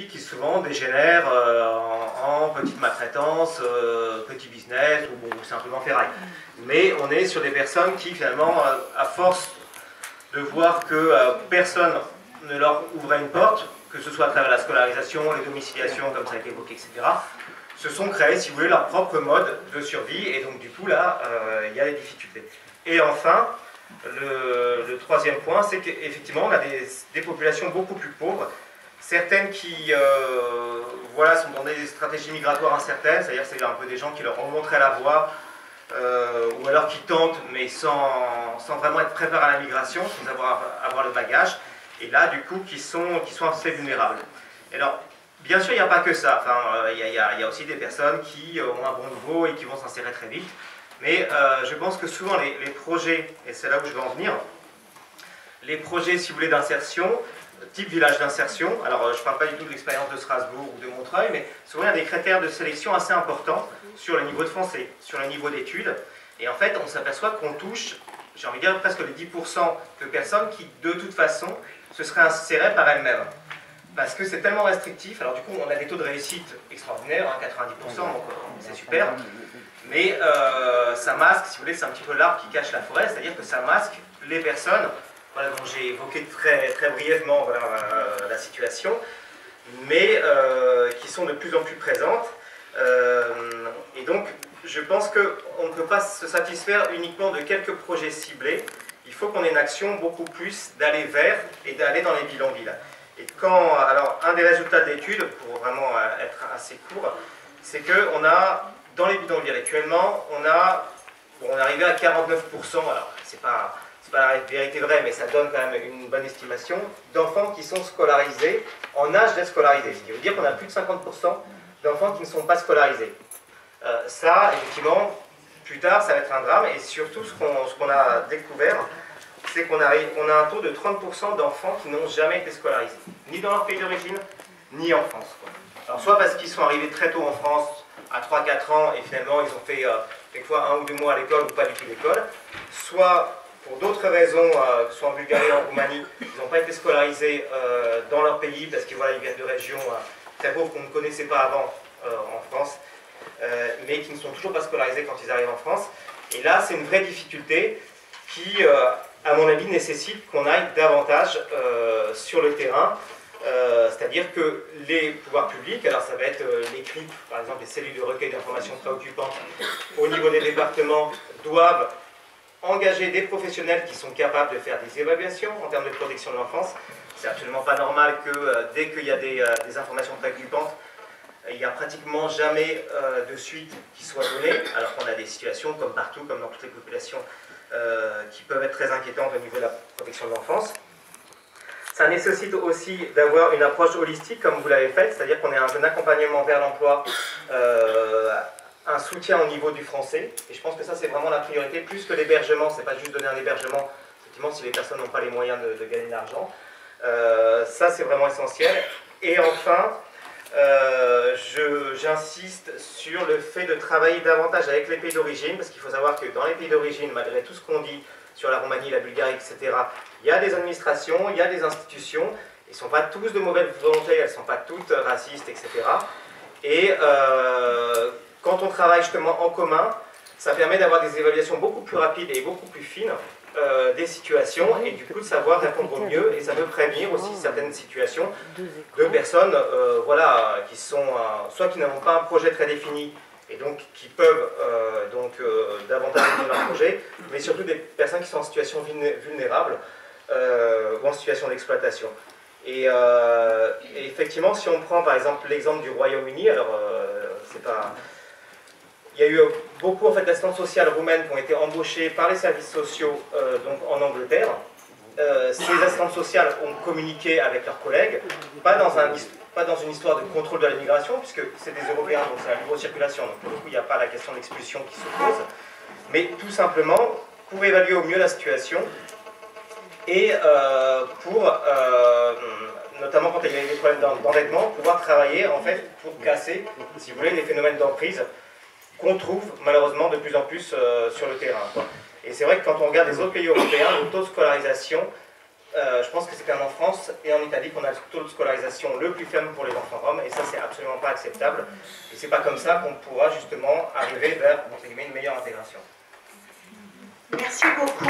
qui souvent dégénèrent en petite maltraitance, petit business ou simplement ferraille. Mais on est sur des personnes qui finalement, à force de voir que personne ne leur ouvrait une porte, que ce soit à travers la scolarisation, les domiciliations, comme ça a été évoqué, etc., se sont créés, si vous voulez, leur propre mode de survie, et donc du coup là, il y a des difficultés. Et enfin, le troisième point, c'est qu'effectivement, on a des populations beaucoup plus pauvres, certaines qui voilà, sont dans des stratégies migratoires incertaines, c'est-à-dire que c'est un peu des gens qui leur ont montré la voie, ou alors qui tentent, mais sans vraiment être préparés à la migration, sans avoir le bagage, et là, du coup, qui sont assez vulnérables. Et alors, bien sûr, il n'y a pas que ça. Enfin, il y a aussi des personnes qui ont un bon niveau et qui vont s'insérer très vite. Mais je pense que souvent, les projets, et c'est là où je veux en venir, les projets, si vous voulez, d'insertion, type village d'insertion, alors je ne parle pas du tout de l'expérience de Strasbourg ou de Montreuil, mais souvent il y a des critères de sélection assez importants sur le niveau de français, sur le niveau d'études. Et en fait, on s'aperçoit qu'on touche, j'ai envie de dire, presque les 10% de personnes qui, de toute façon, se seraient insérées par elles-mêmes. Parce que c'est tellement restrictif. Alors du coup, on a des taux de réussite extraordinaires, hein, 90%, donc c'est super. Mais ça masque, si vous voulez, c'est un petit peu l'arbre qui cache la forêt, c'est-à-dire que ça masque les personnes, voilà, dont j'ai évoqué très, très brièvement voilà, la situation, mais qui sont de plus en plus présentes. Et donc, je pense qu'on ne peut pas se satisfaire uniquement de quelques projets ciblés. Il faut qu'on ait une action beaucoup plus d'aller vers et d'aller dans les bidonvilles. Et alors, un des résultats de l'étude, pour vraiment être assez court, c'est qu'on a, dans les bidonvilles actuellement, on est arrivé à 49%, alors c'est pas la vérité vraie, mais ça donne quand même une bonne estimation, d'enfants qui sont scolarisés, en âge d'être scolarisés. Ce qui veut dire qu'on a plus de 50% d'enfants qui ne sont pas scolarisés. Ça, effectivement, plus tard, ça va être un drame, et surtout, ce qu'on a découvert, c'est qu'on a un taux de 30% d'enfants qui n'ont jamais été scolarisés, ni dans leur pays d'origine, ni en France. Alors, soit parce qu'ils sont arrivés très tôt en France, à 3-4 ans, et finalement, ils ont fait quelquefois 1 ou 2 mois à l'école, ou pas du tout l'école, soit pour d'autres raisons, que ce soit en Bulgarie ou en Roumanie, ils n'ont pas été scolarisés dans leur pays, parce qu'ils voilà, viennent de régions très pauvres qu'on ne connaissait pas avant en France, mais qui ne sont toujours pas scolarisés quand ils arrivent en France. Et là, c'est une vraie difficulté qui, à mon avis, nécessite qu'on aille davantage sur le terrain, c'est-à-dire que les pouvoirs publics, alors ça va être les CRIP, par exemple les cellules de recueil d'informations préoccupantes, au niveau des départements, doivent engager des professionnels qui sont capables de faire des évaluations en termes de protection de l'enfance. C'est absolument pas normal que dès qu'il y a des informations préoccupantes, il n'y a pratiquement jamais de suite qui soit donnée, alors qu'on a des situations comme partout, comme dans toutes les populations, qui peuvent être très inquiétantes au niveau de la protection de l'enfance. Ça nécessite aussi d'avoir une approche holistique comme vous l'avez faite, c'est-à-dire qu'on ait un accompagnement vers l'emploi, un soutien au niveau du français, et je pense que ça c'est vraiment la priorité, plus que l'hébergement, c'est pas juste donner un hébergement, effectivement si les personnes n'ont pas les moyens de gagner de l'argent, ça c'est vraiment essentiel. Et enfin, j'insiste sur le fait de travailler davantage avec les pays d'origine, parce qu'il faut savoir que dans les pays d'origine, malgré tout ce qu'on dit sur la Roumanie, la Bulgarie, etc., il y a des administrations, il y a des institutions, ils ne sont pas tous de mauvaise volonté, elles ne sont pas toutes racistes, etc. Et quand on travaille justement en commun, ça permet d'avoir des évaluations beaucoup plus rapides et beaucoup plus fines des situations, et du coup de savoir répondre au mieux, et ça peut prévenir aussi certaines situations de personnes voilà, qui sont soit qui n'ont pas un projet très défini et donc qui peuvent davantage aider leur projet, mais surtout des personnes qui sont en situation vulnérable ou en situation d'exploitation. Et effectivement, si on prend par exemple l'exemple du Royaume-Uni, alors c'est pas... Il y a eu beaucoup en fait, d'assistantes sociales roumaines qui ont été embauchées par les services sociaux donc en Angleterre. Ces assistantes sociales ont communiqué avec leurs collègues, pas dans une histoire de contrôle de la migration, puisque c'est des Européens, donc c'est la libre circulation, donc pour le coup il n'y a pas la question d'expulsion qui se pose, mais tout simplement pour évaluer au mieux la situation et pour, notamment quand il y a des problèmes d'endettement, pouvoir travailler en fait pour casser, si vous voulez, les phénomènes d'emprise qu'on trouve malheureusement de plus en plus sur le terrain, quoi. Et c'est vrai que quand on regarde les autres pays européens, le taux de scolarisation je pense que c'est quand même en France et en Italie qu'on a le taux de scolarisation le plus faible pour les enfants roms, et ça c'est absolument pas acceptable. Et c'est pas comme ça qu'on pourra justement arriver vers, entre guillemets, une meilleure intégration. Merci beaucoup.